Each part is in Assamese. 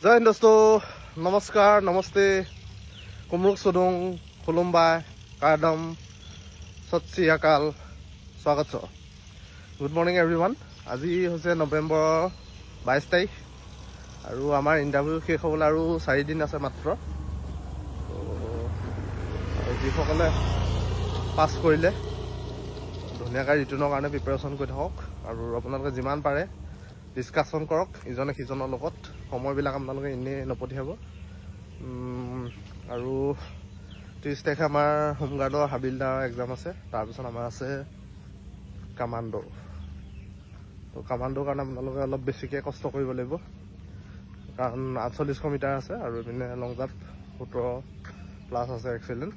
जय हिंद दोस्तों, नमस्कार, नमस्ते, कुमरुक सुदुंग, खुलुमबाय, कारदम, सत श्री अकाल, स्वागत छ। Good morning everyone. आज হৈছে नवेम्बर 22 तारिख আৰু আমাৰ ইণ্টাৰভিউ শেষ হ'বলৈ আৰু 4 দিন আছে মাত্ৰ। যিসকলে পাছ কৰিলে ধুনীয়াকৈ ৰিটাৰ্ণৰ কাৰণে প্ৰিপাৰেশ্যন কৰি থাকক আৰু আপোনালোকে যিমান পাৰে ডিছকাশ্যন কৰক ইজনে সিজনৰ লগত। সময়বিলাক আপোনালোকে এনেই নপঠিয়াব। আৰু 30 তাৰিখে আমাৰ হোমগাৰ্ডৰ হাবিলদাৰ এক্সাম আছে। তাৰপিছত আমাৰ আছে কামাণ্ডো। তো কামাণ্ডোৰ কাৰণে আপোনালোকে অলপ বেছিকৈ কষ্ট কৰিব লাগিব, কাৰণ 48 মিটাৰ আছে আৰু এইপিনে লং জাম্প 17+ আছে এক্সেলেণ্ট।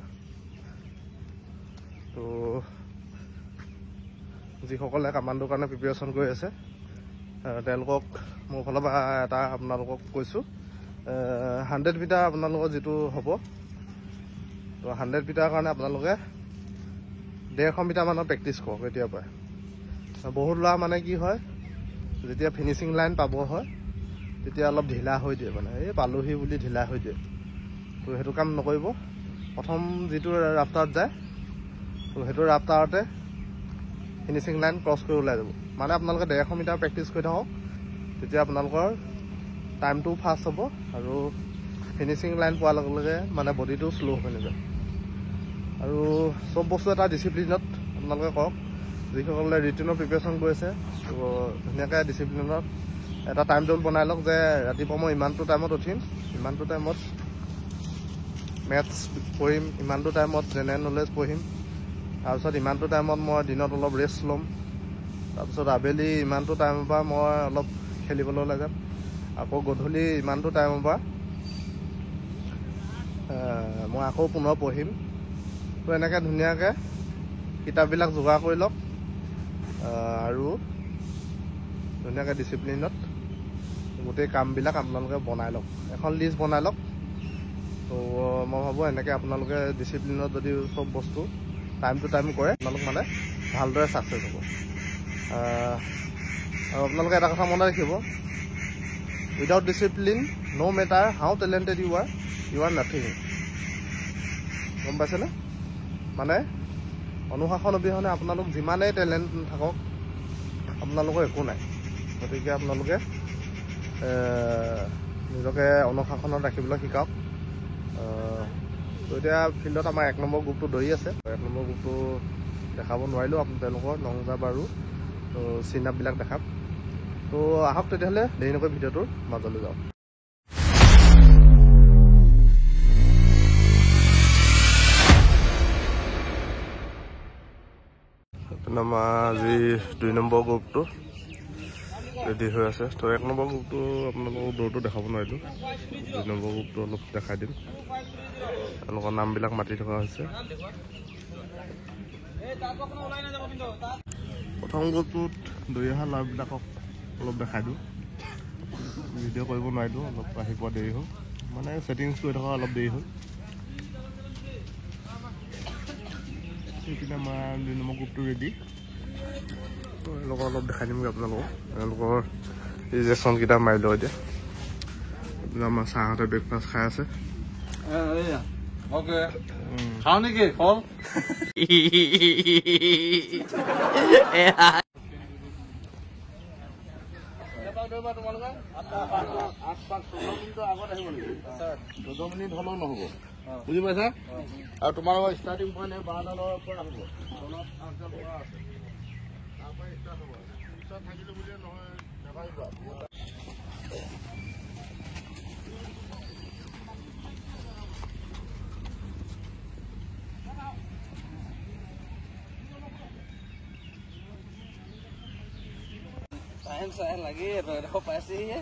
তো যিসকলে কামাণ্ডোৰ কাৰণে প্ৰিপেৰেশ্যন কৰি আছে তেওঁলোকক মোৰ ফালৰ পৰা এটা আপোনালোকক কৈছোঁ, 100 মিটাৰ আপোনালোকৰ যিটো হ'ব, তো 100 মিটাৰৰ কাৰণে আপোনালোকে 150 মিটাৰমানৰ প্ৰেক্টিছ কৰক এতিয়াৰ পৰাই। বহুত ল'ৰা মানে কি হয়, যেতিয়া ফিনিচিং লাইন পাব হয় তেতিয়া অলপ ঢিলা হৈ দিয়ে, মানে এই পালোহি বুলি ঢিলা হৈ দিয়ে। তো সেইটো কাম নকৰিব। প্ৰথম যিটো ৰাফটাৰত যায় তো সেইটো ৰাফটাৰতে ফিনিচিং লাইন ক্ৰছ কৰি ওলাই যাব। মানে আপোনালোকে 150 মিটাৰ প্ৰেক্টিছ কৰি থাকক, তেতিয়া আপোনালোকৰ টাইমটো ফাষ্ট হ'ব আৰু ফিনিচিং লাইন পোৱাৰ লগে লগে মানে বডিটো শ্ল' হৈ নাযায়। আৰু চব বস্তু এটা ডিচিপ্লিনত আপোনালোকে কৰক। যিসকলে ৰিটেনৰ প্ৰিপেৰেশ্যন কৰিছে তো ধুনীয়াকৈ ডিচিপ্লিনত এটা টাইম টেবুল বনাই লওক যে ৰাতিপুৱা মই ইমানটো টাইমত উঠিম, ইমানটো টাইমত মেথছ পঢ়িম, ইমানটো টাইমত জেনেৰেল নলেজ পঢ়িম, তাৰপিছত ইমানটো টাইমত মই দিনত অলপ ৰেষ্ট ল'ম, তাৰপিছত আবেলি ইমানটো টাইমৰ পৰা মই অলপ খেলিবলৈ ওলাই যাম, আকৌ গধূলি ইমানটো টাইমৰ পৰা মই আকৌ পুনৰ পঢ়িম। তো এনেকৈ ধুনীয়াকৈ কিতাপবিলাক যোগাৰ কৰি লওক আৰু ধুনীয়াকৈ ডিচিপ্লিনত গোটেই কামবিলাক আপোনালোকে বনাই লওক, এখন লিষ্ট বনাই লওক। তো মই ভাবোঁ এনেকৈ আপোনালোকে ডিচিপ্লিনত যদি চব বস্তু টাইম টু টাইম কৰে আপোনালোক মানে ভালদৰে ছাকচেছ হ'ব। আৰু আপোনালোকে এটা কথা মনত ৰাখিব, উইদাউট ডিচিপ্লিন ন' মেটাৰ হাউ টেলেণ্টেড ইউ আৰ নাথিং। গম পাইছেনে? মানে অনুশাসন অবিহনে আপোনালোক যিমানেই টেলেণ্ট থাকক আপোনালোকৰ একো নাই। গতিকে আপোনালোকে নিজকে অনুশাসনত ৰাখিবলৈ শিকাওক। তো এতিয়া ফিল্ডত আমাৰ 1 নম্বৰ গ্ৰুপটো দৌৰি আছে। 1 নম্বৰ গ্ৰুপটো দেখাব নোৱাৰিলোঁ তেওঁলোকৰ লং জাম্প আৰু চিন আপবিলাক দেখাম। তো আহক তেতিয়াহ'লে দেৰি নকৰি ভিডিঅ'টোৰ মাজলৈ যাওঁ। আমাৰ আজি 2 নম্বৰ গ্ৰুপটো ৰেডি হৈ আছে। তো 1 নম্বৰ গ্ৰুপটো আপোনালোকক দৌৰটো দেখাব নোৱাৰিলোঁ, 2 নম্বৰ গ্ৰুপটো অলপ দেখাই দিম। তেওঁলোকৰ নামবিলাক মাতি থকা হৈছে। প্ৰথম গ্ৰুপটোত দৌৰি অহা ল'ৰাবিলাকক অলপ দেখাই দিওঁ। ভিডিঅ' কৰিব নোৱাৰিলোঁ, অলপ আহি পোৱা দেৰি হ'ল, মানে ছেটিংছ কৰি থকা অলপ দেৰি হ'ল। সেইপিনে আমাৰ 2 নম্বৰ গ্ৰুপটো ৰেডি। তো এওঁলোকক অলপ দেখাই দিমগৈ আপোনালোকক। তেওঁলোকৰ ৰিজেকশ্যনকেইটা মাৰি লওঁ এতিয়া। আমাৰ ছাৰহঁতে ব্ৰেকফাষ্ট খাই আছে। খাওঁ নেকি ফল? মিনিট হ'লেও নহ'ব, বুজি পাইছা? আৰু তোমালোকৰ ষ্টাৰ্টিং পইণ্ট 12 পৰা হ'ব। থাকিলে বুলিয়ে নহয়, নাভাবিবা। टाइम से लगे तो पैसे ही है।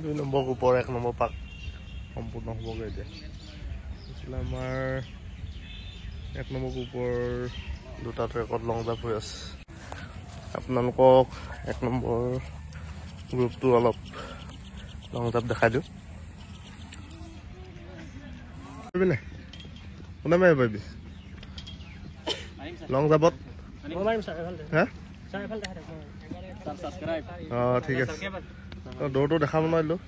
দুই নম্বৰ গ্ৰুপৰ 1 নম্বৰ পাক সম্পূৰ্ণ হ'বগৈ এতিয়া। এইফালে আমাৰ 1 নম্বৰ গ্ৰুপৰ 2টা ট্ৰেকত লং জাম্প হৈ আছে। আপোনালোকক 1 নম্বৰ গ্ৰুপটো অলপ লং জাম্প দেখাই দিওঁ। পাৰিবি নাই? কোনে মাৰিব পাৰিবি লং জাম্পত? হা অঁ ঠিক আছে, দৌৰটো দেখাব নোৱাৰিলোঁ,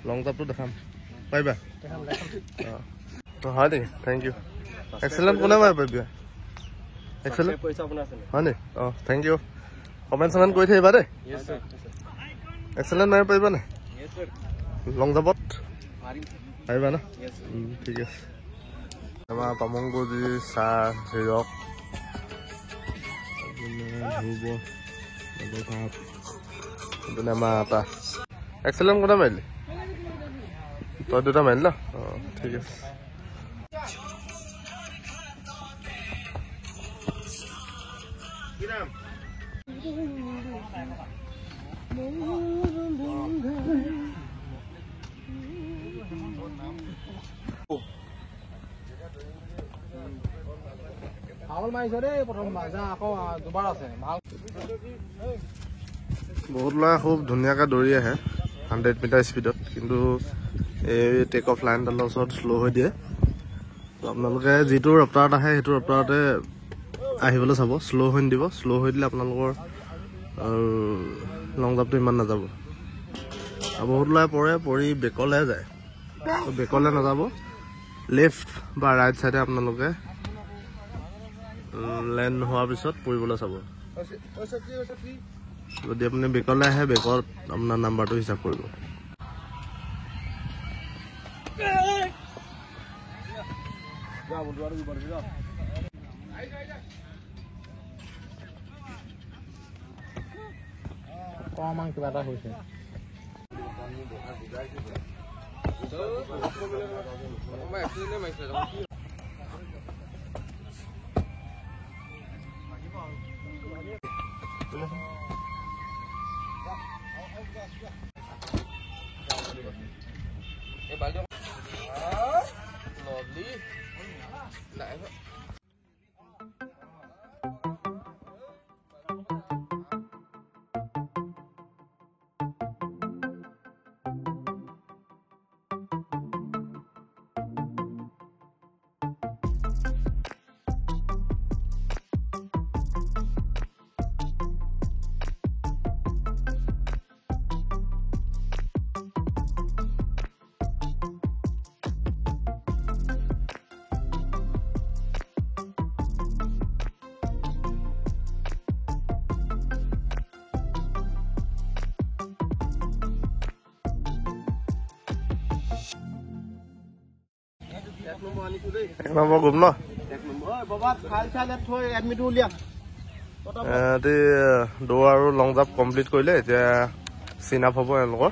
লং জাম্পটো দেখাম। পাৰিবা? অঁ হয় নেকি? Thank U. এক্সেলেণ্ট কোনে মাৰিব পাৰিবি? এক্সেলেণ্ট হয় নি? অঁ থেংক ইউ। কমেণ্ট চমেণ্ট কৰি থাকিবা দেই। এক্সেলেণ্ট মাৰিব পাৰিবা নাই লং জাম্পত? পাৰিবা ন? ঠিক আছে। আমাৰ পামংগুজি চাহ হিৰক আমাৰ এটা এক্সেলেণ্ট কোনে মাৰিলি? তই 2টা মাৰিলি ন? অঁ ঠিক আছে। বহুত ল'ৰাই খুব ধুনীয়াকৈ দৌৰি আহে 100 মিটাৰ স্পীডত, কিন্তু এই টেক অফ লাইনডালৰ ওচৰত শ্ল' হৈ দিয়ে। আপোনালোকে যিটো ৰপ্তাৰত আহে সেইটো ৰপ্তাৰতে আহিবলৈ চাব, শ্ল' হৈ নিদিব। শ্ল' হৈ দিলে আপোনালোকৰ লং জাম্পটো ইমান নাযাব। আৰু বহুত ল'ৰাই পৰি বেকলৈ যায়, বেকলৈ নাযাব। লেফ্ট বা ৰাইট চাইডে আপোনালোকে লেণ্ড হোৱাৰ পিছত পৰিবলৈ চাব। যদি আপুনি বেকলৈ আহে, বেকত আপোনাৰ নাম্বাৰটো হিচাপ কৰিব। অকণমান কিবা এটা হৈছে। এক নম্বৰ গ্ৰুপ ন? দৌৰ আৰু লং জাম্প কমপ্লিট কৰিলে। এতিয়া চিন আপ হ'ব এওঁলোকৰ।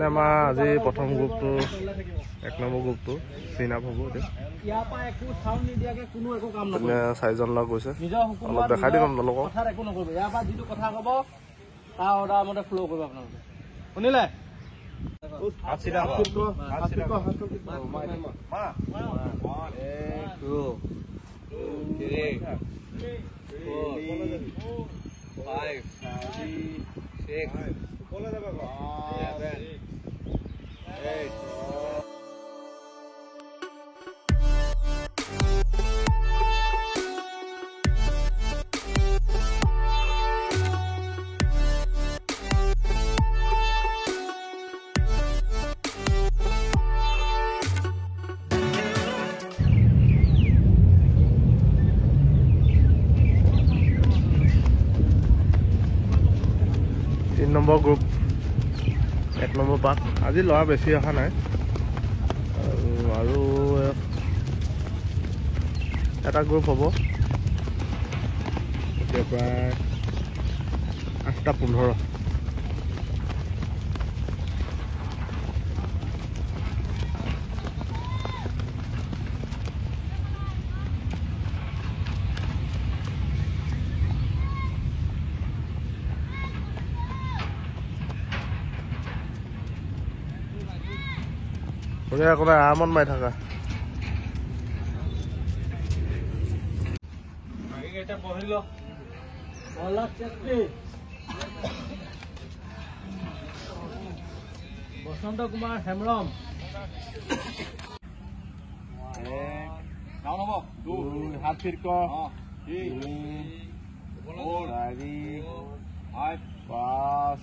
আমাৰ আজি প্ৰথম গ্ৰুপটো 1 নম্বৰ গ্ৰুপটো চিন আপ হ'ব। এতিয়া 4জন লগ গৈছে, অলপ দেখাই দিম আপোনালোকক। শুনিলে? নম্বৰ গ্ৰুপ 1 নম্বৰ পাক। আজি ল'ৰা বেছি অহা নাই, আৰু এটা গ্ৰুপ হ'ব এতিয়া প্ৰায় 8টা 15। আকৌ আৰামত মাৰি থাকা। বসন্ত কুমাৰ হেমব্ৰম হাত ফিট কৰ 3 4 5 5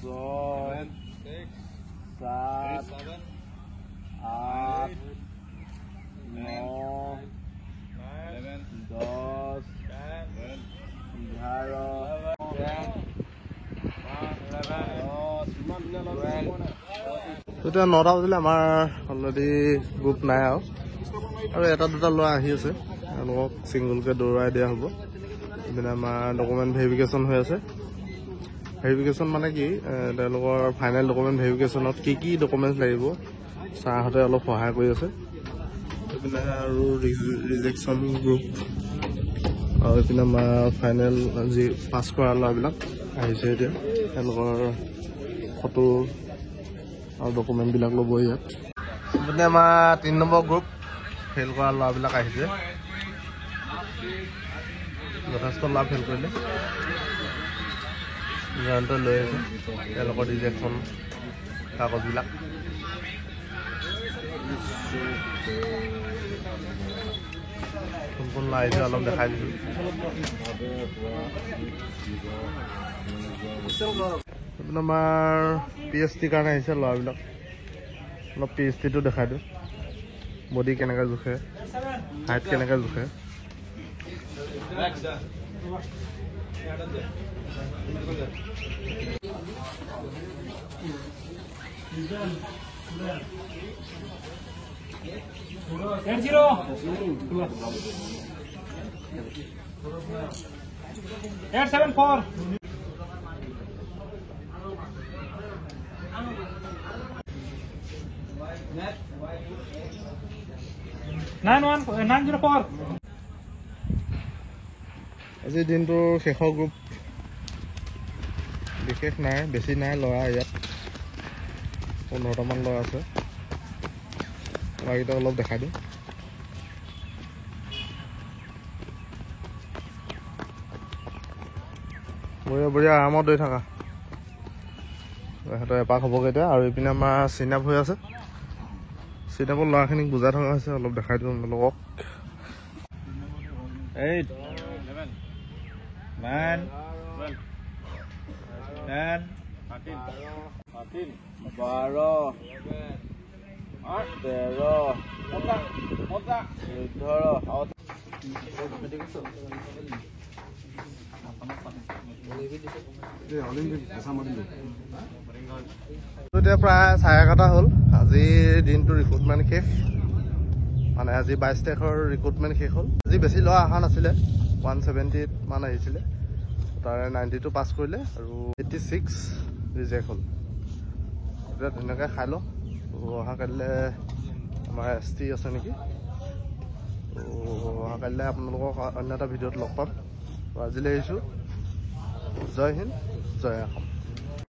6 7 8 9 10 এতিয়া 9টা বাজিলে আমাৰ অলৰেডি গ্ৰুপ নাই আৰু এটা দুটা ল'ৰা আহি আছে তেওঁলোকক ছিংগুলকৈ দৌৰাই দিয়া হ'ব। ইপিনে আমাৰ ডকুমেণ্ট ভেৰিফিকেশ্যন হৈ আছে। ভেৰিফিকেশ্যন মানে কি তেওঁলোকৰ ফাইনেল ডকুমেণ্ট ভেৰিফিকেশ্যনত কি ডকুমেণ্টছ লাগিব ছাৰহঁতে অলপ সহায় কৰি আছে। এইপিনে আৰু ৰিজেকশ্যন গ্ৰুপ আৰু এইপিনে আমাৰ ফাইনেল যি পাছ কৰা ল'ৰাবিলাক আহিছে। এতিয়া তেওঁলোকৰ ফটো আৰু ডকুমেণ্টবিলাক ল'ব ইয়াত। এইপিনে আমাৰ 3 নম্বৰ গ্ৰুপ ফেইল কৰা ল'ৰাবিলাক আহিছে। যথেষ্ট ল'ৰা ফেইল কৰিলে জয়ন্ত লৈ আছে তেওঁলোকৰ ৰিজেকশ্যন কাগজবিলাক। কোন ল'ৰা আহিছে অলপ দেখাই দিছোঁ। এইপিনে আমাৰ PhD কাৰণে আহিছে ল'ৰাবিলাক। অলপ PhDটো দেখাই দিওঁ। বডি কেনেকৈ জোখে, হাইট কেনেকৈ জোখে। আজিৰ দিনটোৰ শেষৰ গ্ৰুপ বিশেষ নাই, বেছি নাই ল'ৰা ইয়াত 15টামান ল'ৰা আছে। ল'ৰাকেইটা অলপ দেখাই দিওঁ। বঢ়িয়া আৰামত দৌৰি থাকা। সিহঁতৰ এপাক হ'বগৈ এতিয়া। আৰু এইপিনে আমাৰ চিনাপ হৈ আছে। চিনাপৰ ল'ৰাখিনিক বুজাই থকা হৈছে, অলপ দেখাই দিওঁ আপোনালোকক। 8 9 10 13 12 এতিয়া প্ৰায় 11:30 হ'ল। আজিৰ দিনটো ৰিক্ৰুটমেণ্ট শেষ। মানে আজি 22 তাৰিখৰ ৰিক্ৰুটমেণ্ট শেষ হ'ল। আজি বেছি ল'ৰা অহা নাছিলে, 170 মান আহিছিলে। তাৰে 92 পাছ কৰিলে আৰু 86 ৰিজেক্ট হ'ল। এতিয়া ধুনীয়াকৈ খাই লওঁ। অহা কাইলৈ আমাৰ ST আছে নেকি। অহা কাইলৈ আপোনালোকক অন্য এটা ভিডিঅ'ত লগ পাম। আজিলৈ আহিছোঁ। জয় হিন্দ, জয় অসম।